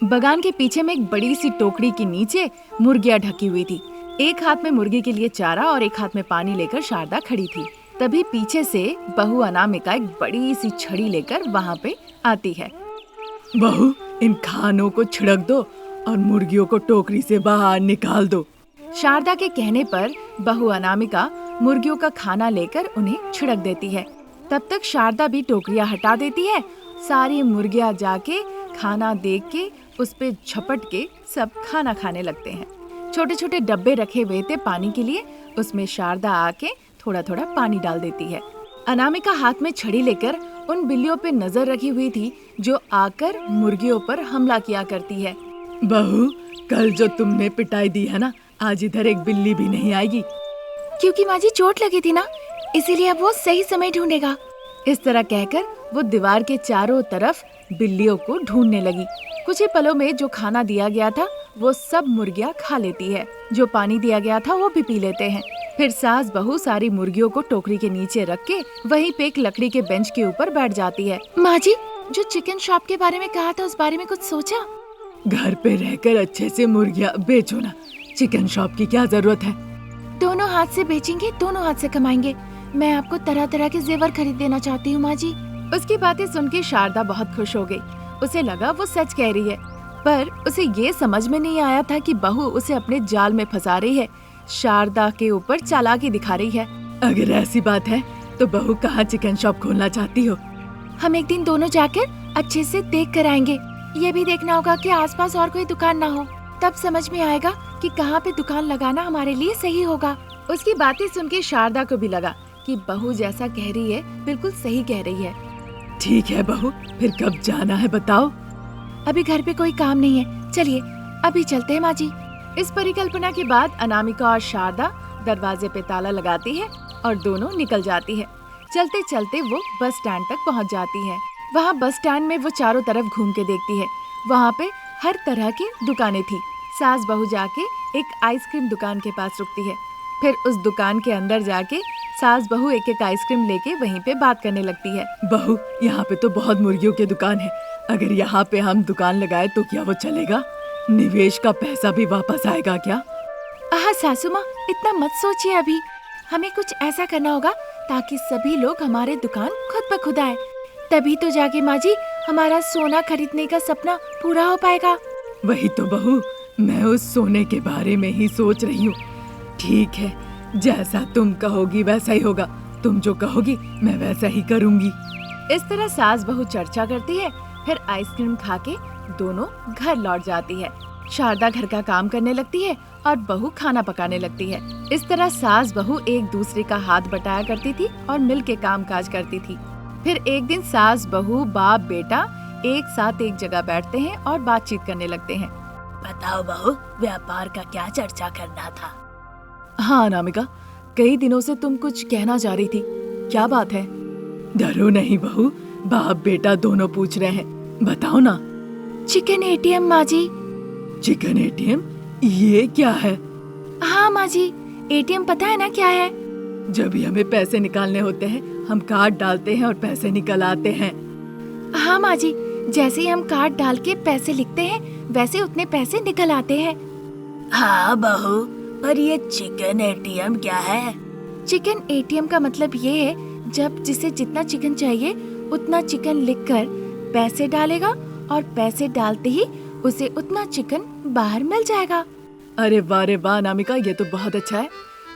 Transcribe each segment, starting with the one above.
बगान के पीछे में एक बड़ी सी टोकरी के नीचे मुर्गियां ढकी हुई थी। एक हाथ में मुर्गी के लिए चारा और एक हाथ में पानी लेकर शारदा खड़ी थी। तभी पीछे से बहू अनामिका एक बड़ी सी छड़ी लेकर वहाँ पे आती है। बहू, इन खानों को छिड़क दो और मुर्गियों को टोकरी से बाहर निकाल दो। शारदा के कहने पर बहू अनामिका मुर्गियों का खाना लेकर उन्हें छिड़क देती है। तब तक शारदा भी टोकरियां हटा देती है। सारी मुर्गियां जाके खाना देख के उस पे झपट के सब खाना खाने लगते हैं। छोटे छोटे डब्बे रखे हुए थे पानी के लिए, उसमें शारदा आके थोड़ा थोड़ा पानी डाल देती है। अनामिका हाथ में छड़ी लेकर उन बिल्लियों पे नजर रखी हुई थी जो आकर मुर्गियों पर हमला किया करती है। बहू, कल जो तुमने पिटाई दी है ना, आज इधर एक बिल्ली भी नहीं आएगी। क्योंकि माँ जी चोट लगी थी ना, इसीलिए अब वो सही समय ढूंढेगा। इस तरह कहकर वो दीवार के चारों तरफ बिल्लियों को ढूंढने लगी। कुछ ही पलों में जो खाना दिया गया था वो सब मुर्गियां खा लेती है, जो पानी दिया गया था वो भी पी लेते हैं। फिर सास बहू सारी मुर्गियों को टोकरी के नीचे रख के वहीं पे एक लकड़ी के बेंच के ऊपर बैठ जाती है। माँ जी, जो चिकन शॉप के बारे में कहा था उस बारे में कुछ सोचा? घर पे रहकर अच्छे से मुर्गियां बेचो ना, चिकन शॉप की क्या जरूरत है। दोनों हाथ से बेचेंगे, दोनों हाथ से कमाएंगे। मैं आपको तरह तरह के जेवर खरीद देना चाहती हूँ माँ जी। उसकी बातें सुन के शारदा बहुत खुश हो गई। उसे लगा वो सच कह रही है, पर उसे ये समझ में नहीं आया था कि बहू उसे अपने जाल में फंसा रही है, शारदा के ऊपर चालाकी दिखा रही है। अगर ऐसी बात है तो बहू कहाँ चिकन शॉप खोलना चाहती हो? हम एक दिन दोनों जाकर अच्छे से देख कर आएंगे। ये भी देखना होगा कि आसपास और कोई दुकान ना हो, तब समझ में आएगा कि कहाँ पे दुकान लगाना हमारे लिए सही होगा। उसकी बातें सुन के शारदा को भी लगा कि बहू जैसा कह रही है बिल्कुल सही कह रही है। ठीक है बहू, फिर कब जाना है बताओ? अभी घर पे कोई काम नहीं है, चलिए अभी चलते हैं माँ जी। इस परिकल्पना के बाद अनामिका और शारदा दरवाजे पे ताला लगाती है और दोनों निकल जाती है। चलते चलते वो बस स्टैंड तक पहुँच जाती है। वहाँ बस स्टैंड में वो चारों तरफ घूम के देखती है। वहाँ पे हर तरह की दुकानें थी। सास बहू जाके एक आइसक्रीम दुकान के पास रुकती है। फिर उस दुकान के अंदर जाके सास बहू एक एक आइसक्रीम लेके वहीं पे बात करने लगती है। बहू, यहाँ पे तो बहुत मुर्गियों की दुकान है, अगर यहाँ पे हम दुकान लगाए तो क्या वो चलेगा? निवेश का पैसा भी वापस आएगा क्या? सासू माँ, इतना मत सोचिए। अभी हमें कुछ ऐसा करना होगा ताकि सभी लोग हमारे दुकान खुद ब खुद आए, तभी तो जाके माँ जी हमारा सोना खरीदने का सपना पूरा हो पाएगा। वही तो बहू, मैं उस सोने के बारे में ही सोच रही हूँ। ठीक है, जैसा तुम कहोगी वैसा ही होगा। तुम जो कहोगी मैं वैसा ही करूँगी। इस तरह सास बहू चर्चा करती है। फिर आइसक्रीम खा के दोनों घर लौट जाती है। शारदा घर का काम करने लगती है और बहू खाना पकाने लगती है। इस तरह सास बहू एक दूसरे का हाथ बटाया करती थी और मिल के काम काज करती थी। फिर एक दिन सास बहू बाप बेटा एक साथ एक जगह बैठते हैं और बातचीत करने लगते हैं। बताओ बहू, व्यापार का क्या चर्चा करना था? हाँ अनामिका, कई दिनों से तुम कुछ कहना चाह रही थी, क्या बात है? डरो नहीं बहू, बाप बेटा दोनों पूछ रहे हैं, बताओ ना। चिकन एटीएम माँ जी। Chicken ATM? ये क्या है? हाँ माँ जी, एटीएम पता है ना क्या है? जब भी हमें पैसे निकालने होते हैं हम कार्ड डालते हैं और पैसे निकल आते हैं। हाँ माँ जी, जैसे ही हम कार्ड डाल के पैसे लिखते हैं वैसे उतने पैसे निकल आते हैं। हाँ बहू, पर ये चिकन एटीएम क्या है? चिकन एटीएम का मतलब ये है जब जिसे जितना चिकन चाहिए उतना चिकन लिखकर पैसे डालेगा और पैसे डालते ही उसे उतना चिकन बाहर मिल जाएगा। अरे वाह रे वाह अनामिका, ये तो बहुत अच्छा है।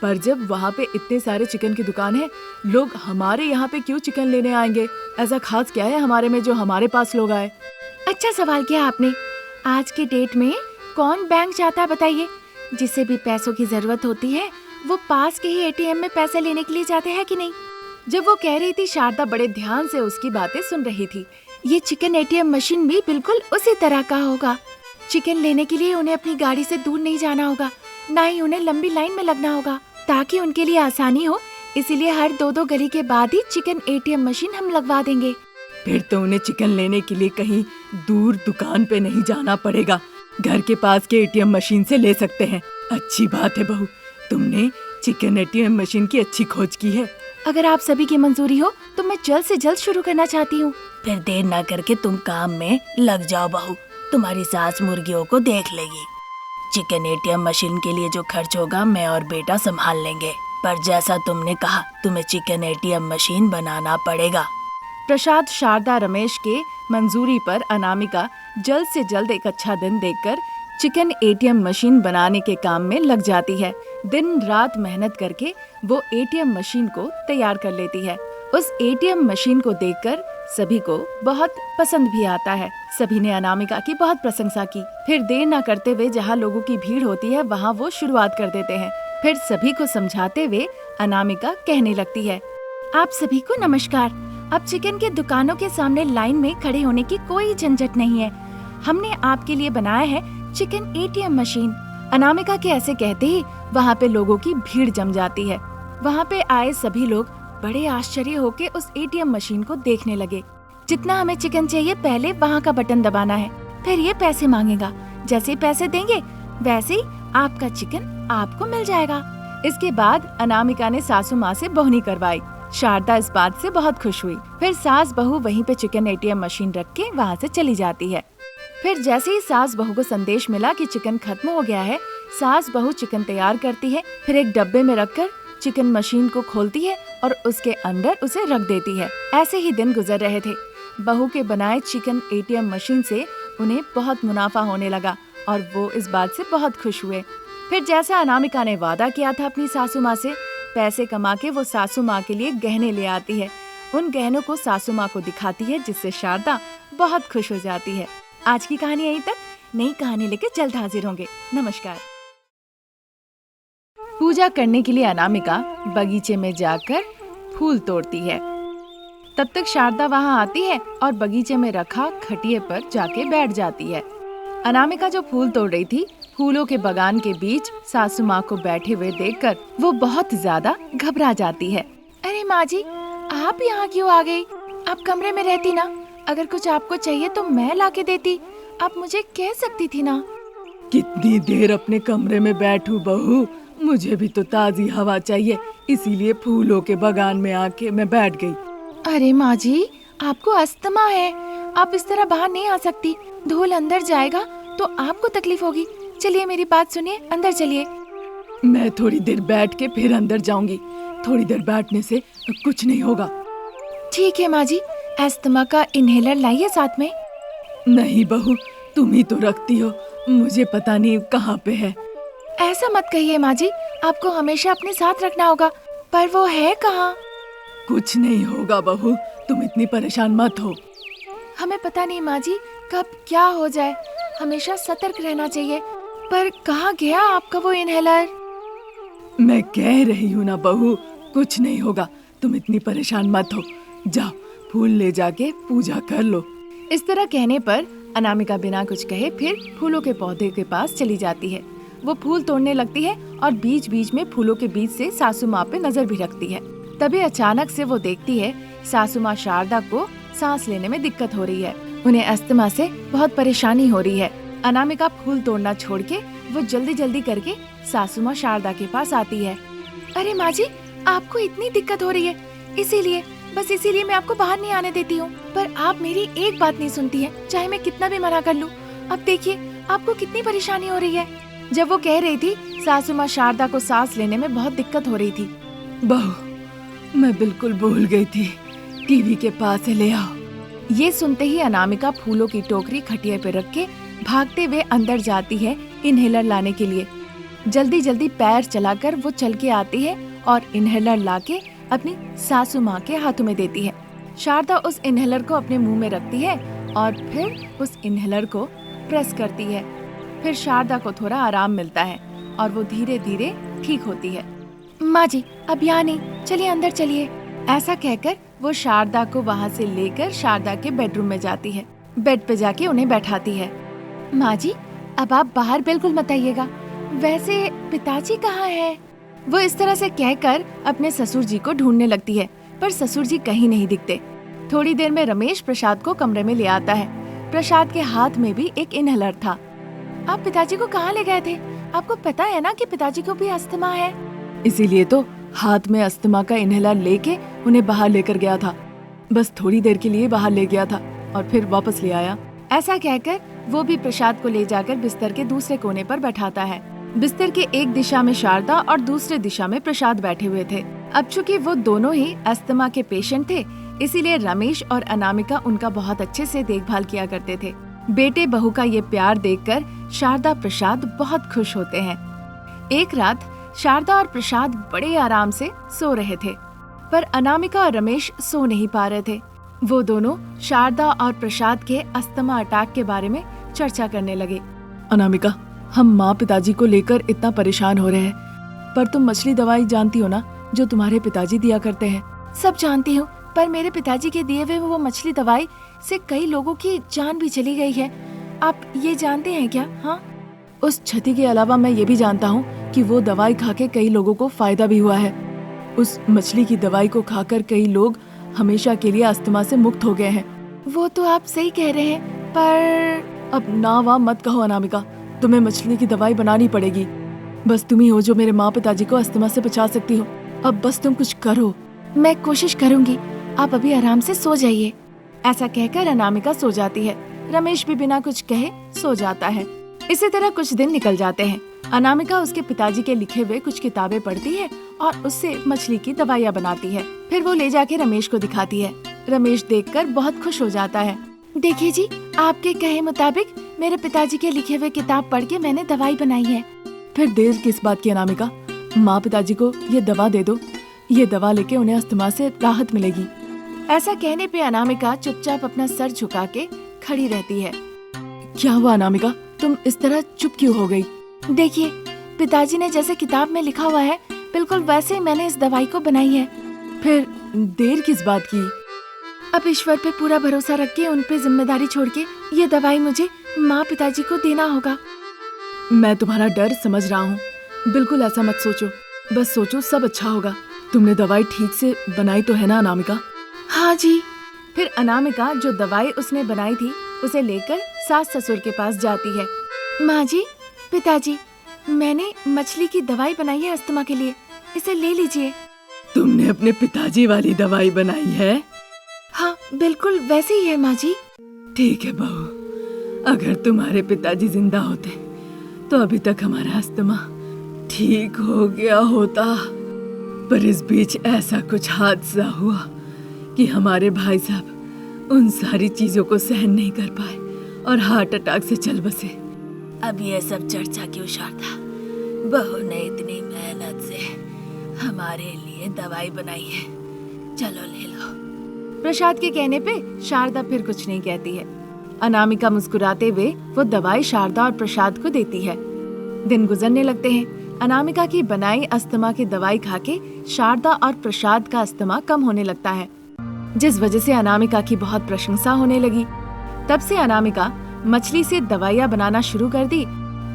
पर जब वहाँ पे इतने सारे चिकन की दुकान है, लोग हमारे यहाँ पे क्यों चिकन लेने आएंगे? ऐसा खास क्या है हमारे में जो हमारे पास लोग आए? अच्छा सवाल किया आपने। आज के डेट में कौन बैंक जाता है बताइए? जिसे भी पैसों की जरूरत होती है वो पास के ही एटीएम में पैसे लेने के लिए जाते हैं कि नहीं? जब वो कह रही थी शारदा बड़े ध्यान से उसकी बातें सुन रही थी। ये चिकन एटीएम मशीन भी बिल्कुल उसी तरह का होगा। चिकन लेने के लिए उन्हें अपनी गाड़ी से दूर नहीं जाना होगा, ना ही उन्हें लंबी लाइन में लगना होगा, ताकि उनके लिए आसानी हो। इसीलिए हर 2-2 गली के बाद ही चिकन एटीएम मशीन हम लगवा देंगे। फिर तो उन्हें चिकन लेने के लिए कहीं दूर दुकान पे नहीं जाना पड़ेगा, घर के पास के एटीएम मशीन से ले सकते हैं। अच्छी बात है बहू, तुमने चिकन एटीएम मशीन की अच्छी खोज की है। अगर आप सभी की मंजूरी हो तो मैं जल्द से जल्द शुरू करना चाहती हूँ। फिर देर ना करके तुम काम में लग जाओ बहू। तुम्हारी सास मुर्गियों को देख लेगी। चिकन एटीएम मशीन के लिए जो खर्च होगा मैं और बेटा संभाल लेंगे, पर जैसा तुमने कहा तुम्हें चिकन एटीएम मशीन बनाना पड़ेगा। प्रसाद, शारदा, रमेश के मंजूरी पर अनामिका जल्द से जल्द एक अच्छा दिन देखकर चिकन एटीएम मशीन बनाने के काम में लग जाती है। दिन रात मेहनत करके वो एटीएम मशीन को तैयार कर लेती है। उस एटीएम मशीन को देखकर सभी को बहुत पसंद भी आता है। सभी ने अनामिका की बहुत प्रशंसा की। फिर देर न करते हुए जहाँ लोगों की भीड़ होती है वहाँ वो शुरुआत कर देते हैं। फिर सभी को समझाते हुए अनामिका कहने लगती है, आप सभी को नमस्कार। अब चिकन के दुकानों के सामने लाइन में खड़े होने की कोई झंझट नहीं है। हमने आपके लिए बनाया है चिकन एटीएम मशीन। अनामिका के ऐसे कहते ही वहाँ पे लोगों की भीड़ जम जाती है। वहाँ पे आए सभी लोग बड़े आश्चर्य होके उस एटीएम मशीन को देखने लगे। जितना हमें चिकन चाहिए पहले वहाँ का बटन दबाना है, फिर ये पैसे मांगेगा। जैसे पैसे देंगे वैसे ही आपका चिकन आपको मिल जाएगा। इसके बाद अनामिका ने सासू माँ से बोहनी करवाई। शारदा इस बात से बहुत खुश हुई। फिर सास बहू वहीं पे चिकन एटीएम मशीन रख के वहाँ से चली जाती है। फिर जैसे ही सास बहू को संदेश मिला कि चिकन खत्म हो गया है, सास बहू चिकन तैयार करती है। फिर एक डब्बे में रखकर चिकन मशीन को खोलती है और उसके अंदर उसे रख देती है। ऐसे ही दिन गुजर रहे थे। बहू के बनाए चिकन एटीएम मशीन से उन्हें बहुत मुनाफा होने लगा और वो इस बात से बहुत खुश हुए। फिर जैसा अनामिका ने वादा किया था अपनी सासू माँ से, पैसे कमा के वो सासू माँ के लिए गहने ले आती है। उन गहनों को सासू माँ को दिखाती है, जिससे शारदा बहुत खुश हो जाती है। आज की कहानी यहीं तक। नई कहानी लेके जल्द हाजिर होंगे। नमस्कार। पूजा करने के लिए अनामिका बगीचे में जाकर फूल तोड़ती है। तब तक शारदा वहाँ आती है और बगीचे में रखा खटिए पर जाके बैठ जाती है। अनामिका जो फूल तोड़ रही थी, फूलों के बगान के बीच सासू माँ को बैठे हुए देखकर वो बहुत ज्यादा घबरा जाती है। अरे माँ जी, आप यहाँ क्यों आ गई? आप कमरे में रहती ना। अगर कुछ आपको चाहिए तो मैं लाके देती। आप मुझे कह सकती थी ना। कितनी देर अपने कमरे में बैठूं बहू, मुझे भी तो ताजी हवा चाहिए, इसीलिए फूलों के बगान में आके मैं बैठ गई। अरे माँ जी, आपको अस्थमा है, आप इस तरह बाहर नहीं आ सकती। धूल अंदर जाएगा तो आपको तकलीफ होगी। चलिए मेरी बात सुनिए, अंदर चलिए। मैं थोड़ी देर बैठ के फिर अंदर जाऊंगी। थोड़ी देर बैठने से कुछ नहीं होगा। ठीक है माँ जी, अस्थमा का इनहेलर लाइए साथ में। नहीं बहू, तुम ही तो रखती हो, मुझे पता नहीं कहाँ पे है। ऐसा मत कहिए माँ जी, आपको हमेशा अपने साथ रखना होगा। पर वो है कहाँ? कुछ नहीं होगा बहू, तुम इतनी परेशान मत हो। हमें पता नहीं माँ जी, कब क्या हो जाए। हमेशा सतर्क रहना चाहिए। पर कहाँ गया आपका वो इनहेलर? मैं कह रही हूँ ना बहू, कुछ नहीं होगा, तुम इतनी परेशान मत हो। जाओ फूल ले जाके पूजा कर लो। इस तरह कहने पर अनामिका बिना कुछ कहे फिर फूलों के पौधे के पास चली जाती है। वो फूल तोड़ने लगती है और बीच बीच में फूलों के बीच से सासू माँ पे नजर भी रखती है। तभी अचानक से वो देखती है सासू माँ शारदा को सांस लेने में दिक्कत हो रही है। उन्हें अस्थमा से बहुत परेशानी हो रही है। अनामिका फूल तोड़ना छोड़ के वो जल्दी जल्दी करके सासू माँ शारदा के पास आती है। अरे माँ जी, आपको इतनी दिक्कत हो रही है, इसीलिए मैं आपको बाहर नहीं आने देती हूँ। पर आप मेरी एक बात नहीं सुनती है, चाहे मैं कितना भी मना कर लूँ। अब देखिए आपको कितनी परेशानी हो रही है। जब वो कह रही थी, सासू माँ शारदा को सांस लेने में बहुत दिक्कत हो रही थी। बहू, मैं बिल्कुल भूल गई थी, टीवी के पास से ले आओ। ये सुनते ही अनामिका फूलों की टोकरी खटिया पे रख के भागते हुए अंदर जाती है इनहेलर लाने के लिए। जल्दी जल्दी पैर चलाकर वो चल के आती है और इनहेलर लाके अपनी सासू माँ के हाथों में देती है। शारदा उस इनहेलर को अपने मुंह में रखती है और फिर उस इनहेलर को प्रेस करती है। फिर शारदा को थोड़ा आराम मिलता है और वो धीरे धीरे ठीक होती है। माँ जी, अब यहाँ नहीं, चलिए अंदर चलिए। ऐसा कहकर वो शारदा को वहाँ से लेकर शारदा के बेडरूम में जाती है। बेड पे जाके उन्हें बैठाती है। माँ जी, अब आप बाहर बिल्कुल मत आइएगा। वैसे पिताजी कहाँ है? वो इस तरह से कहकर अपने ससुर जी को ढूंढने लगती है, पर ससुर जी कहीं नहीं दिखते। थोड़ी देर में रमेश प्रसाद को कमरे में ले आता है। प्रसाद के हाथ में भी एक इनहेलर था। आप पिताजी को कहाँ ले गए थे? आपको पता है ना कि पिताजी को भी अस्थमा है। इसीलिए तो हाथ में अस्थमा का इनहेलर लेके उन्हें बाहर लेकर गया था। बस थोड़ी देर के लिए बाहर ले गया था और फिर वापस ले आया। ऐसा कहकर वो भी प्रसाद को ले जाकर बिस्तर के दूसरे कोने पर बैठाता है। बिस्तर के एक दिशा में शारदा और दूसरे दिशा में प्रसाद बैठे हुए थे। अब चूंकि वो दोनों ही अस्थमा के पेशेंट थे, इसीलिए रमेश और अनामिका उनका बहुत अच्छे से देखभाल किया करते थे। बेटे बहू का ये प्यार देखकर शारदा प्रसाद बहुत खुश होते हैं। एक रात शारदा और प्रसाद बड़े आराम से सो रहे थे, पर अनामिका और रमेश सो नहीं पा रहे थे। वो दोनों शारदा और प्रसाद के अस्थमा अटैक के बारे में चर्चा करने लगे। अनामिका, हम माँ पिताजी को लेकर इतना परेशान हो रहे हैं, पर तुम मछली दवाई जानती हो ना, जो तुम्हारे पिताजी दिया करते हैं। सब जानती हूँ, पर मेरे पिताजी के दिए हुए वो मछली दवाई से कई लोगों की जान भी चली गई है। आप ये जानते हैं क्या? हाँ, उस क्षति के अलावा मैं ये भी जानता हूँ कि वो दवाई खा के कई लोगों को फायदा भी हुआ है। उस मछली की दवाई को खाकर कई लोग हमेशा के लिए अस्थमा से मुक्त हो गए हैं। वो तो आप सही कह रहे हैं, पर अब ना वाह मत कहो अनामिका, तुम्हें मछली की दवाई बनानी पड़ेगी। बस तुम ही हो जो मेरे माँ पिताजी को अस्थमा से बचा सकती हो। अब बस तुम कुछ करो। मैं कोशिश करूंगी, आप अभी आराम से सो जाइए। ऐसा कहकर अनामिका सो जाती है। रमेश भी बिना कुछ कहे सो जाता है। इसी तरह कुछ दिन निकल जाते हैं। अनामिका उसके पिताजी के लिखे हुए कुछ किताबें पढ़ती है और उससे मछली की दवाइयाँ बनाती है। फिर वो ले जाके रमेश को दिखाती है। रमेश देखकर बहुत खुश हो जाता है। देखिए जी, आपके कहे मुताबिक मेरे पिताजी के लिखे हुए किताब पढ़ के मैंने दवाई बनाई है। फिर देर किस बात की अनामिका, माँ पिताजी को ये दवा दे दो। ये दवा लेके उन्हें अस्थमा से राहत मिलेगी। ऐसा कहने पे अनामिका चुपचाप अपना सर झुका के खड़ी रहती है। क्या हुआ अनामिका, तुम इस तरह चुप क्यों हो गई? देखिए, पिताजी ने जैसे किताब में लिखा हुआ है, बिल्कुल वैसे ही मैंने इस दवाई को बनाई है। फिर देर किस बात की? अब ईश्वर पे पूरा भरोसा रख के उन पे जिम्मेदारी छोड़ के ये दवाई मुझे माँ पिताजी को देना होगा। मैं तुम्हारा डर समझ रहा हूँ, बिल्कुल ऐसा मत सोचो। बस सोचो सब अच्छा होगा। तुमने दवाई ठीक से बनाई तो है ना अनामिका? हाँ जी। फिर अनामिका जो दवाई उसने बनाई थी उसे लेकर सास ससुर के पास जाती है। माँ जी, पिताजी, मैंने मछली की दवाई बनाई है अस्थमा के लिए, इसे ले लीजिए। तुमने अपने पिताजी वाली दवाई बनाई है? हाँ, बिल्कुल वैसे ही है माँ जी। ठीक है बहू, अगर तुम्हारे पिताजी जिंदा होते तो अभी तक हमारा अस्थमा ठीक हो गया होता। पर इस बीच ऐसा कुछ हादसा हुआ कि हमारे भाई साहब उन सारी चीजों को सहन नहीं कर पाए और हार्ट अटैक से चल बसे। अब ये सब चर्चा क्यों शारदा? बहू ने इतनी मेहनत से हमारे लिए दवाई बनाई है, चलो ले लो। प्रसाद के कहने पे शारदा फिर कुछ नहीं कहती है। अनामिका मुस्कुराते हुए वो दवाई शारदा और प्रसाद को देती है। दिन गुजरने लगते हैं। अनामिका की बनाई अस्थमा की दवाई खाके शारदा और प्रसाद का अस्थमा कम होने लगता है, जिस वजह से अनामिका की बहुत प्रशंसा होने लगी। तब से अनामिका मछली से दवाइयाँ बनाना शुरू कर दी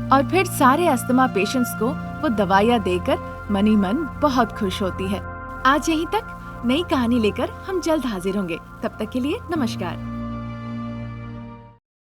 और फिर सारे अस्थमा पेशेंट्स को वो दवाइयाँ देकर मनी मन बहुत खुश होती है। आज यहीं तक। नई कहानी लेकर हम जल्द हाजिर होंगे। तब तक के लिए नमस्कार।